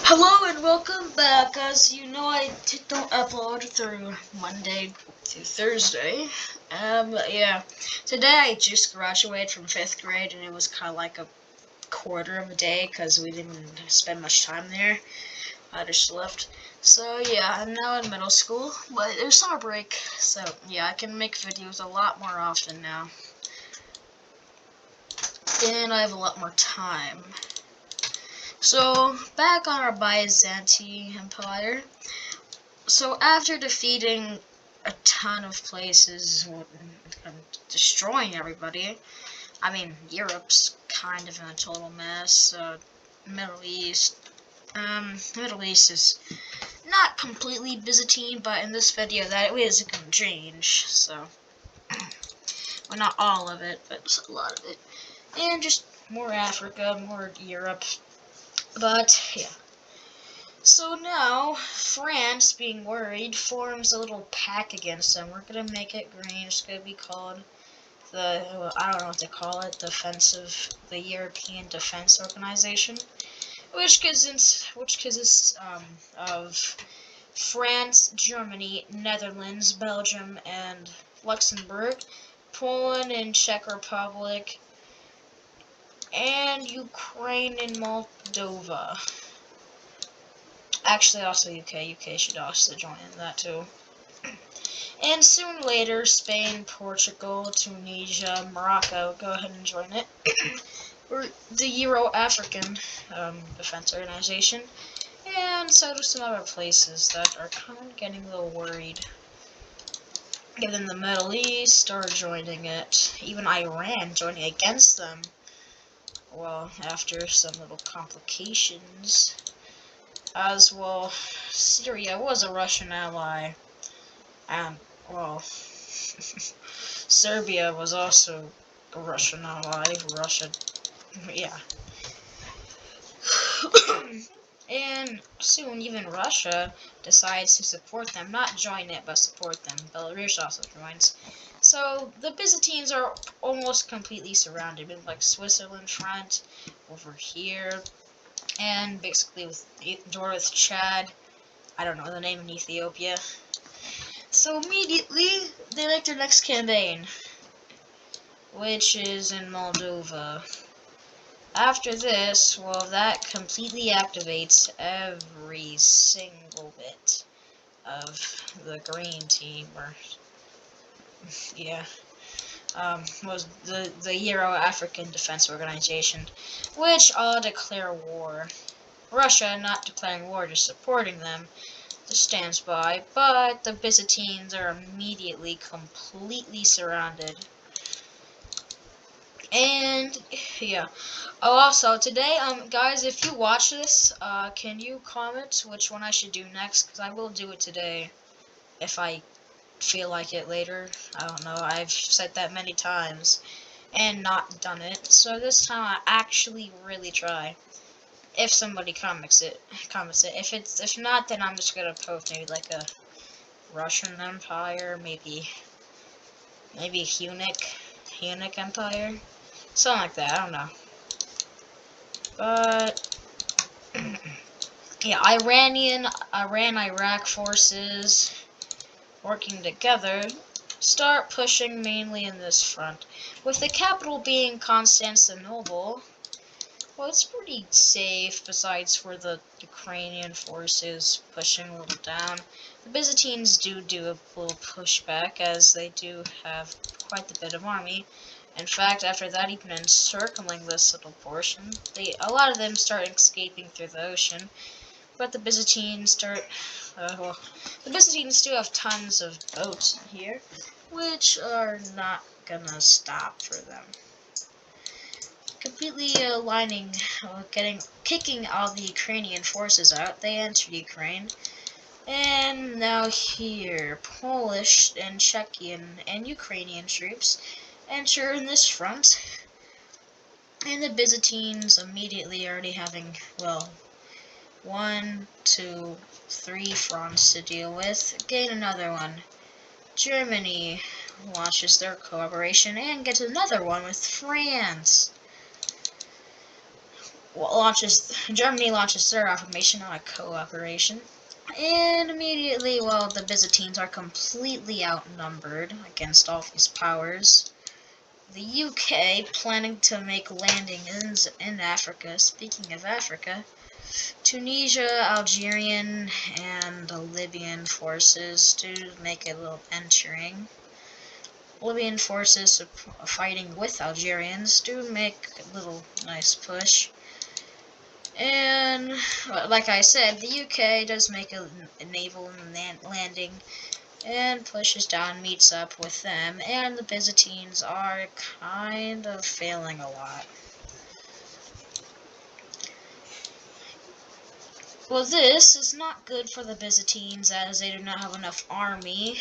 Hello and welcome back. As you know, don't upload through Monday to Thursday. Yeah. Today I just graduated from 5th grade and it was kind of like a quarter of a day because we didn't spend much time there. I just left. So yeah, I'm now in middle school, but there's summer break. So yeah, I can make videos a lot more often now. And I have a lot more time. So, back on our Byzantine Empire. So, after defeating a ton of places and destroying everybody, I mean, Europe's kind of in a total mess. Middle East. Middle East is not completely Byzantine, but in this video that is going to change. So, well, not all of it, but a lot of it. And just more Africa, more Europe. But, yeah. So now, France, being worried, forms a little pack against them. We're gonna make it green. It's gonna be called I don't know what to call it, the European Defense Organization, which consists of France, Germany, Netherlands, Belgium, and Luxembourg, Poland and Czech Republic, and Ukraine and Moldova. Actually, also UK. UK should also join in that too. And soon later, Spain, Portugal, Tunisia, Morocco go ahead and join it. Or the Euro-African Defense Organization. And so do some other places that are kind of getting a little worried. Even the Middle East are joining it. Even Iran joining against them. Well, after some little complications. As well, Syria was a Russian ally, and, well, Serbia was also a Russian ally. Russia, yeah. And soon, even Russia decides to support them. Not join it, but support them. Belarus also joins. So, the Byzantines are almost completely surrounded, with, like, Switzerland front, over here, and basically with Chad. I don't know the name in Ethiopia. So immediately, they make their next campaign, which is in Moldova. After this, well, that completely activates every single bit of the green team, or, yeah, was the Euro-African Defense Organization, which all declare war. Russia not declaring war, just supporting them, stands by, but the Byzantines are immediately completely surrounded. And yeah. Oh, also today, guys, if you watch this, can you comment which one I should do next? Because I will do it today, if I feel like it later. I don't know. I've said that many times and not done it, so this time I actually really try. If somebody comments it. If not, then I'm just gonna post maybe like a Russian Empire, maybe Hunnic Empire, something like that. I don't know. But yeah, Iran-Iraq forces working together start pushing mainly in this front, with the capital being Constantinople. Well, it's pretty safe, besides for the Ukrainian forces pushing a little down. The Byzantines do a little pushback, as they do have quite a bit of army. In fact, after that, even encircling this little portion, a lot of them start escaping through the ocean. But the Byzantines the Byzantines do have tons of boats in here, which are not gonna stop for them. Completely kicking all the Ukrainian forces out, they entered Ukraine. And now here, Polish and Czechian and Ukrainian troops enter in this front. And the Byzantines immediately already having, well, 1, 2, 3 fronts to deal with. Gain another one. Germany launches their cooperation and gets another one with France. Germany launches their operation on a cooperation. And immediately, well, the Byzantines are completely outnumbered against all these powers. The UK, planning to make landings in Africa, speaking of Africa, Tunisia, Algerian, and Libyan forces to make a little entering. Libyan forces fighting with Algerians do make a little nice push. And, like I said, the UK does make a naval landing and pushes down, meets up with them, and the Byzantines are kind of failing a lot. Well, this is not good for the Byzantines, as they do not have enough army,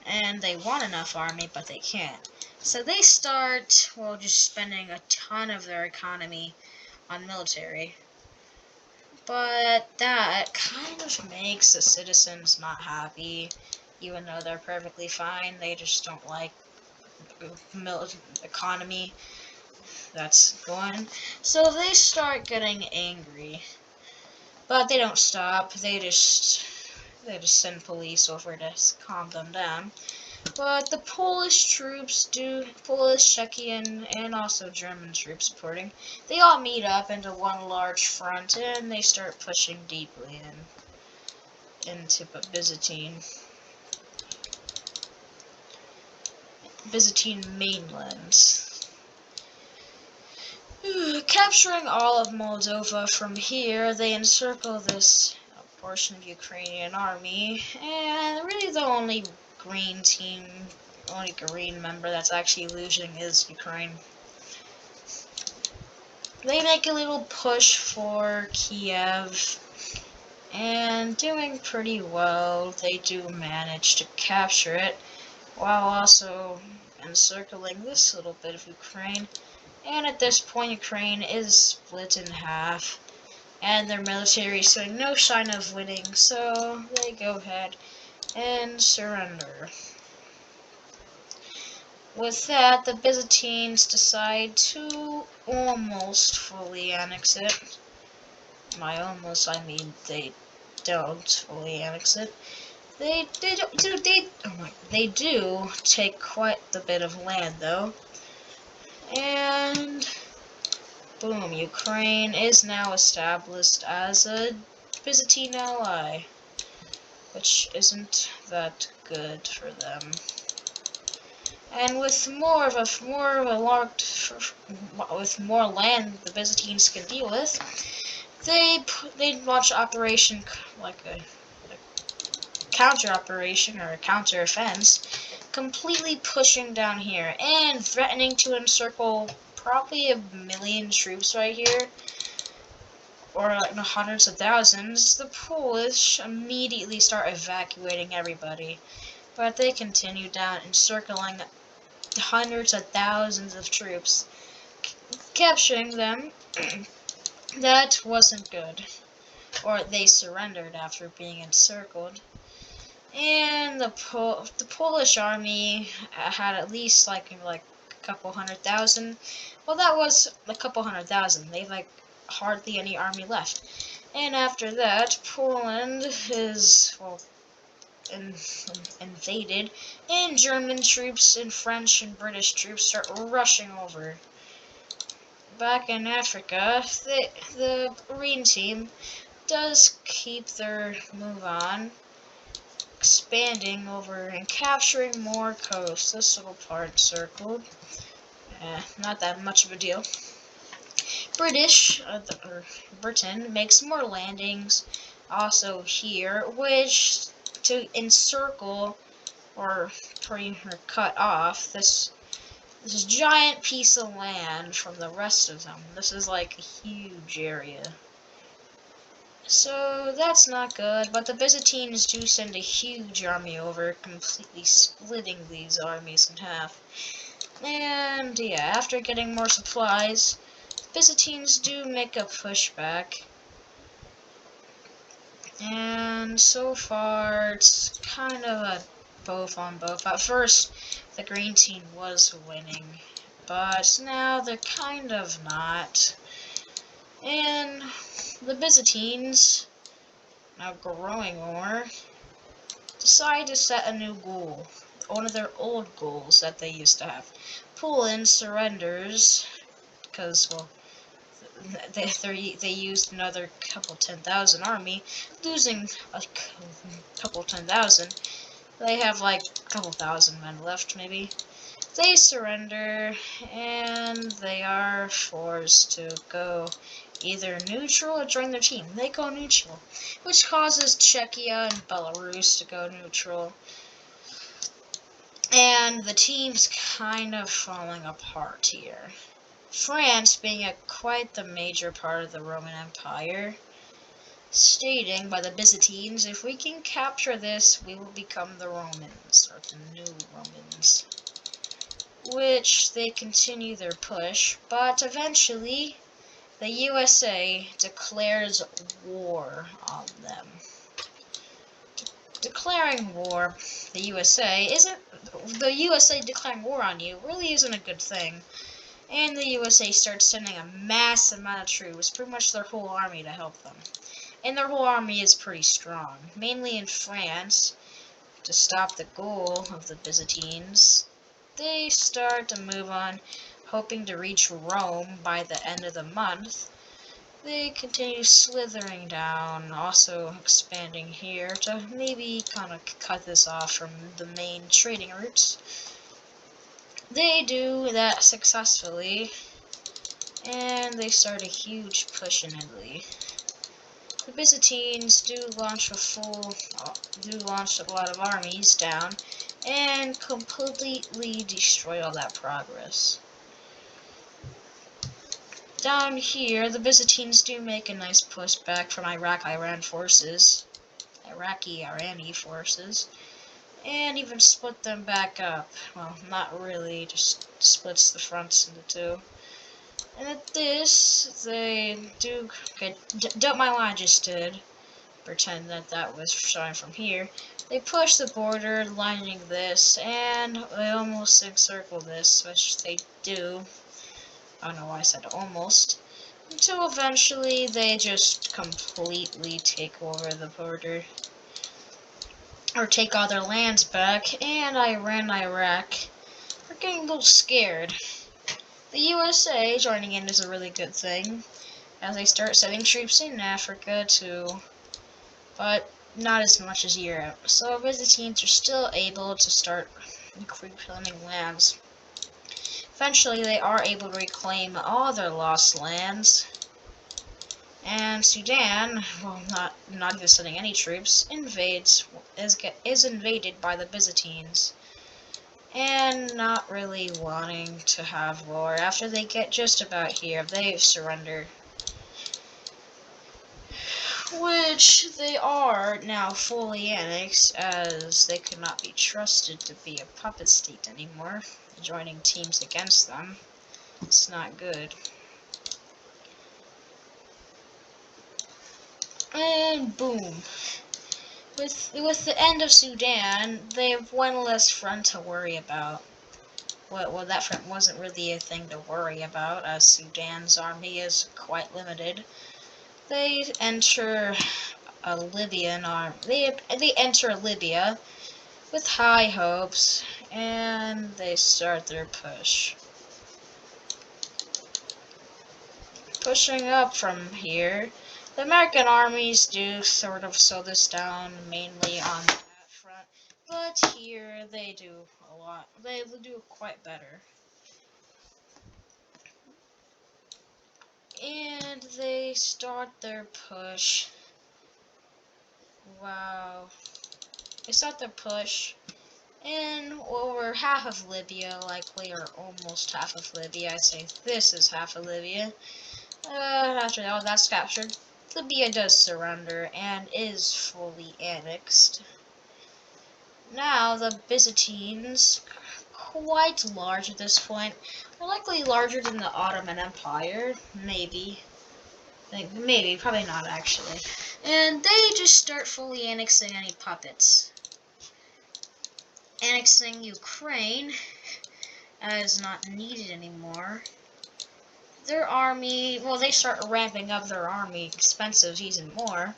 and they want enough army, but they can't. So they start, well, just spending a ton of their economy on military. But that kind of makes the citizens not happy, even though they're perfectly fine. They just don't like economy that's going. So they start getting angry. But they don't stop. They just send police over to calm them down. But the Polish troops Polish, Czechian, and also German troops supporting, they all meet up into one large front, and they start pushing deeply into Byzantine mainland. Capturing all of Moldova from here, they encircle this portion of Ukrainian army, and really the only green member that's actually losing is Ukraine. They make a little push for Kiev, and doing pretty well. They do manage to capture it, while also encircling this little bit of Ukraine. And at this point, Ukraine is split in half, and their military is showing no sign of winning, so they go ahead and surrender. With that, the Byzantines decide to almost fully annex it. By almost, I mean they don't fully annex it. They do take quite a bit of land, though. And boom, Ukraine is now established as a Byzantine ally, which isn't that good for them. And with more land the Byzantines can deal with, they launch operation like a counter operation or a counter offense, completely pushing down here and threatening to encircle probably 1 million troops right here, or like hundreds of thousands. The Polish immediately start evacuating everybody, but they continue down, encircling hundreds of thousands of troops, capturing them. That wasn't good, or they surrendered after being encircled. And the Polish army had at least like a couple 100,000. Well, that was a couple 100,000. They like hardly any army left. And after that, Poland is invaded, and German troops and French and British troops start rushing over. Back in Africa, the Green team does keep their move on, expanding over and capturing more coast. This little part circled. Not that much of a deal. Britain makes more landings also here, which to encircle or cut off this giant piece of land from the rest of them. This is like a huge area. So that's not good, but the Byzantines do send a huge army over, completely splitting these armies in half. And yeah, after getting more supplies, Byzantines do make a pushback. And so far, it's kind of a both on both. At first, the green team was winning, but now they're kind of not. And the Byzantines, now growing more, decide to set a new goal. One of their old goals that they used to have. Poland surrenders, because, well, they used another couple 10,000 army, losing a couple 10,000. They have like a couple thousand men left, maybe. They surrender, and they are forced to go either neutral or join their team. They go neutral, which causes Czechia and Belarus to go neutral. And the team's kind of falling apart here. France, being quite the major part of the Roman Empire, stating by the Byzantines, if we can capture this, we will become the Romans, or the new Romans. Which they continue their push, but eventually the USA declares war on them. Declaring war, the USA declaring war on you really isn't a good thing. And the USA starts sending a mass amount of troops, pretty much their whole army, to help them. And their whole army is pretty strong, mainly in France, to stop the goal of the Byzantines. They start to move on, hoping to reach Rome by the end of the month. They continue slithering down, also expanding here to maybe kind of cut this off from the main trading routes. They do that successfully, and they start a huge push in Italy. The Byzantines do launch a lot of armies down, and completely destroy all that progress. Down here, the Byzantines do make a nice push back from Iraqi-Irani forces, and even split them back up. Well, not really, just splits the fronts into two. And at this, they do, okay, don't mind what I just did, pretend that was showing from here. They push the border, lining this, and they almost encircle this, which they do. I don't know why I said almost. Until eventually they just completely take over the border. Or take all their lands back, and Iran, Iraq are getting a little scared. The USA joining in is a really good thing, as they start sending troops in Africa too, but not as much as Europe. So Byzantines are still able to start reclaiming lands. Eventually, they are able to reclaim all their lost lands, and Sudan, well, not even sending any troops, is invaded by the Byzantines, and not really wanting to have war. After they get just about here, they surrender, which they are now fully annexed, as they could not be trusted to be a puppet state anymore, joining teams against them. It's not good. And boom. With the end of Sudan, they have one less front to worry about. Well, that front wasn't really a thing to worry about, as Sudan's army is quite limited. They enter a Libyan army. They enter Libya with high hopes, and they start their push. Pushing up from here, the American armies do sort of slow this down, mainly on that front, but here they do a lot. They do quite better. And they start their push. Wow. They start their push in over half of Libya, likely, or almost half of Libya. I'd say this is half of Libya. After all that's captured, Libya does surrender and is fully annexed. Now, the Byzantines, quite large at this point, are likely larger than the Ottoman Empire, maybe. Maybe, probably not actually. And they just start fully annexing any puppets. Annexing Ukraine as not needed anymore. their army, well, they start ramping up their army expenses even more,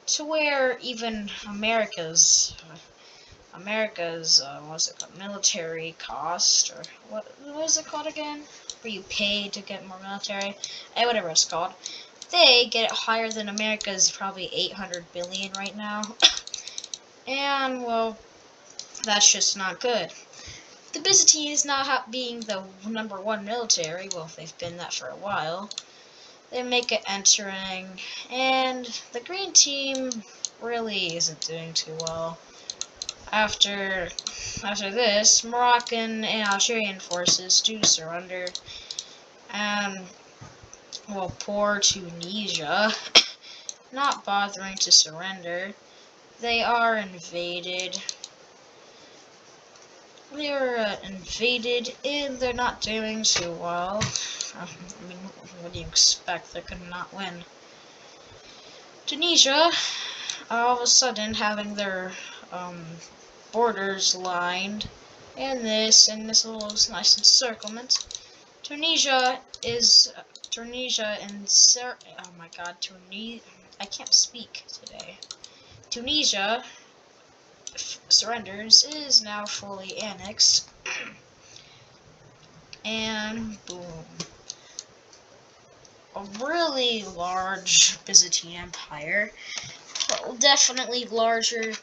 to where even America's what's it called, military cost, or what was it called again? Where you pay to get more military, whatever it's called. They get it higher than America's, probably 800 billion right now, and well, that's just not good. The Byzantines not being the #1 military, well, they've been that for a while. They make it entering, and the green team really isn't doing too well. After this, Moroccan and Algerian forces do surrender, and well, poor Tunisia, not bothering to surrender, they are invaded. They're invaded, and they're not doing too well. I mean, what do you expect? They could not win. Tunisia, all of a sudden, having their borders lined, and this little nice encirclement. Tunisia and oh my god, I can't speak today. Tunisia surrenders, is now fully annexed, and boom. A really large Byzantine Empire, well, definitely larger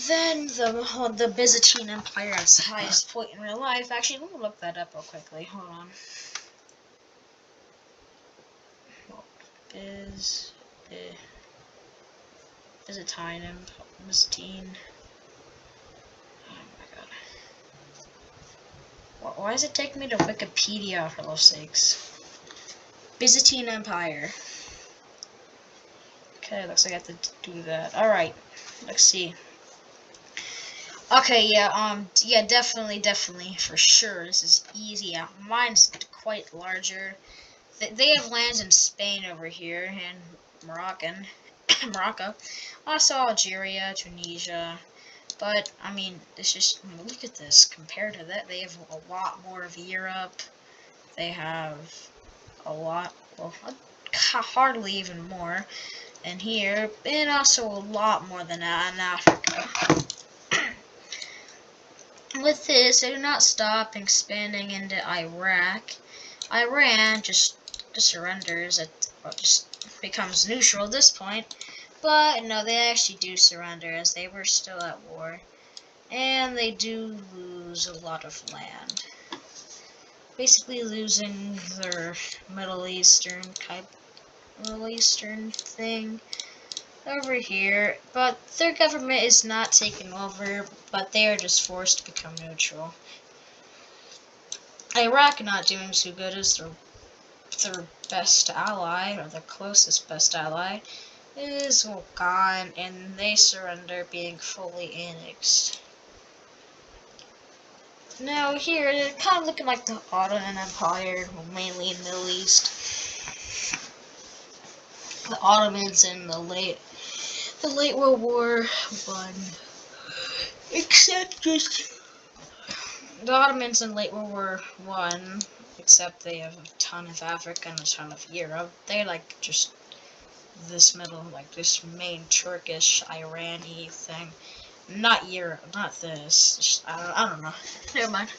than the Byzantine Empire at its highest point in real life. Actually, let me look that up real quickly. Hold on. Byzantine. Oh my god. Why does it take me to Wikipedia, for love's sakes? Byzantine Empire. Okay, looks like I have to do that. Alright, let's see. Okay, yeah, definitely, for sure, this is easy. Yeah, mine's quite larger. They have lands in Spain over here, and Morocco. Also Algeria, Tunisia. But, I mean, it's just, look at this. Compared to that, they have a lot more of Europe. They have a lot, well, hardly even more in here, and also a lot more than that in Africa. With this, they do not stop expanding into Iraq. Iran just surrenders, just becomes neutral at this point. But no, they actually do surrender, as they were still at war. And they do lose a lot of land. Basically losing their Middle Eastern thing over here. But their government is not taken over, but they are just forced to become neutral. Iraq not doing too good as their best ally, or their closest best ally, is gone, and they surrender, being fully annexed. Now here, they're kind of looking like the Ottoman Empire, mainly in the Middle East. The Ottomans in the late World War I, except just the Ottomans in late World War I, except they have a ton of Africa and a ton of Europe. They're like just this middle, like this main Turkish, Irani thing. Not Europe, not this. Just, I don't know. Never mind.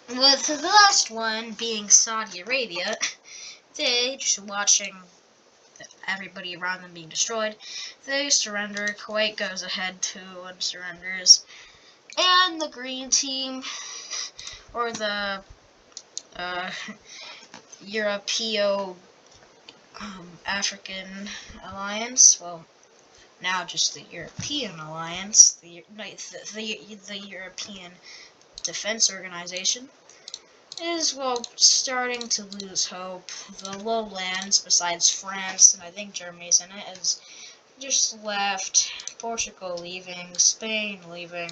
With the last one being Saudi Arabia, they just watching everybody around them being destroyed. They surrender. Kuwait goes ahead too and surrenders. And the green team, or the Europeo African Alliance, well, now just the European Alliance, the European Defense Organization, is, well, starting to lose hope. The lowlands, besides France, and I think Germany's in it, is just left. Portugal leaving, Spain leaving,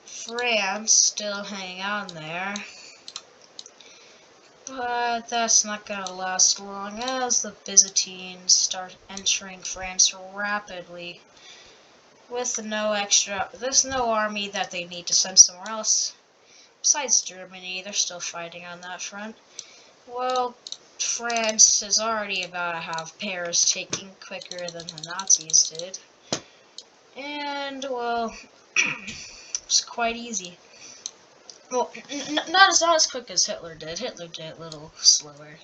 France still hanging on there. But that's not gonna last long, as the Byzantines start entering France rapidly. With there's no army that they need to send somewhere else. besides Germany, they're still fighting on that front. Well, France is already about to have Paris taken quicker than the Nazis did. And, well, it's quite easy. Well, not as quick as Hitler did. Hitler did a little slower.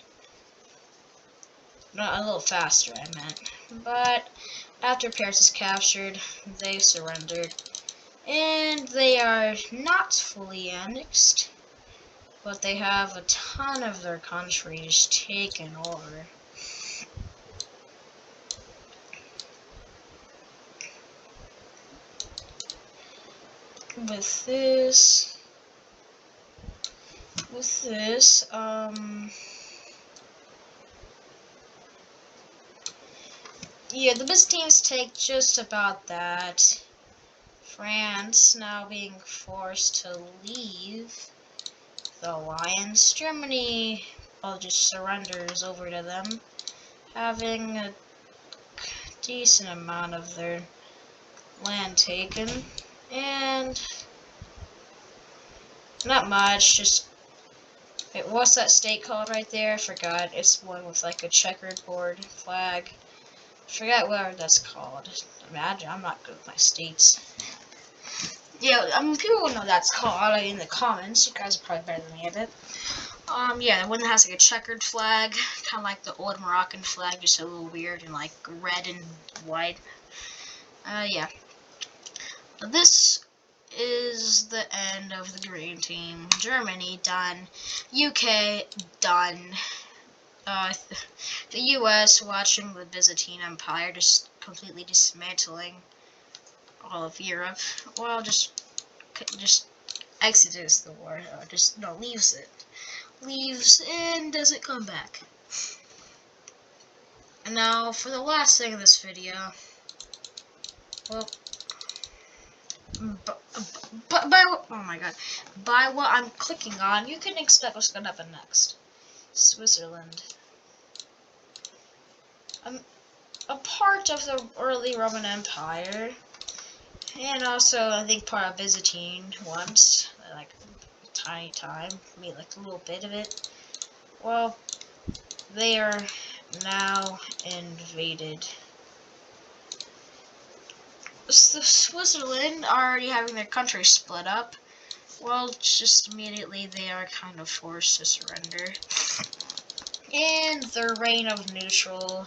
Not a little faster, I meant. But after Paris is captured, they surrendered. And they are not fully annexed, but they have a ton of their countries taken over. With this, yeah, the Byzantines take just about that. France now being forced to leave the alliance. Germany, well, just surrenders over to them, having a decent amount of their land taken, and not much, just, what's that state called right there? I forgot. It's one with like a checkered board flag. I forgot what that's called. Imagine, I'm not good with my states. Yeah, I mean, people will know that's called in the comments. You guys are probably better than me at it. Yeah, the one that has like a checkered flag, kind of like the old Moroccan flag, just a little weird and like red and white. Yeah. This is the end of the green team. Germany done. UK done. The US watching the Byzantine Empire just completely dismantling all of Europe. Well, just exits the war. Leaves it. Leaves and doesn't come back. And now for the last thing of this video. Well, oh my god, by what I'm clicking on, you can expect what's gonna happen next. Switzerland. A part of the early Roman Empire, and also I think part of Byzantine once, like a tiny time, maybe like a little bit of it. Well, they are now invaded. Switzerland already having their country split up. Well, just immediately they are kind of forced to surrender. And their reign of neutralness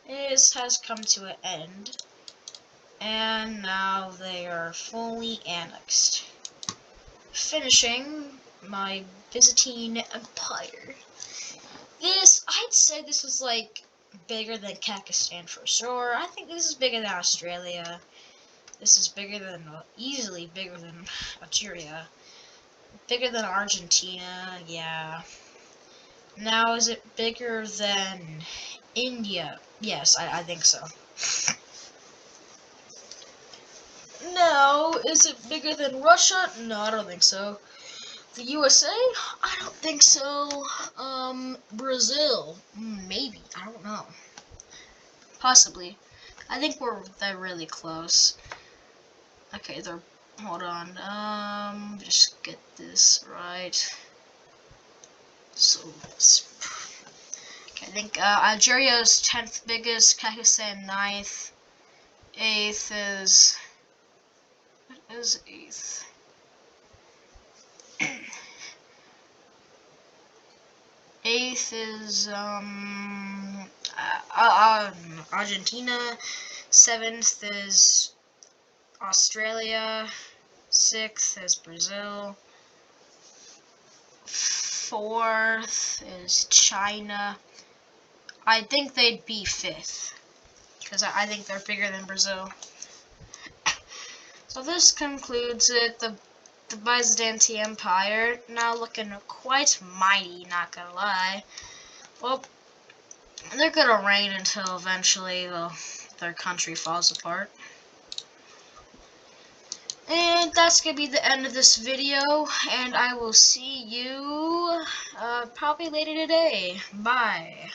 has come to an end. And now they are fully annexed. Finishing my Byzantine Empire. I'd say this was like bigger than Pakistan for sure. I think this is bigger than Australia. This is easily bigger than Algeria. Bigger than Argentina, yeah. Now, is it bigger than India? Yes, I think so. Now, is it bigger than Russia? No, I don't think so. The USA? I don't think so. Brazil? Maybe. I don't know. Possibly. I think they're really close. Okay, hold on. Just get this right. So, okay, I think Algeria is 10th biggest, Pakistan 9th, 8th is, what is 8th? 8th is, Argentina, 7th is Australia, 6th is Brazil, 4th is China. I think they'd be 5th, because I think they're bigger than Brazil. So this concludes it, the Byzantine Empire, now looking quite mighty, not gonna lie. Well, they're gonna reign until eventually their country falls apart. And that's gonna be the end of this video, and I will see you probably later today. Bye.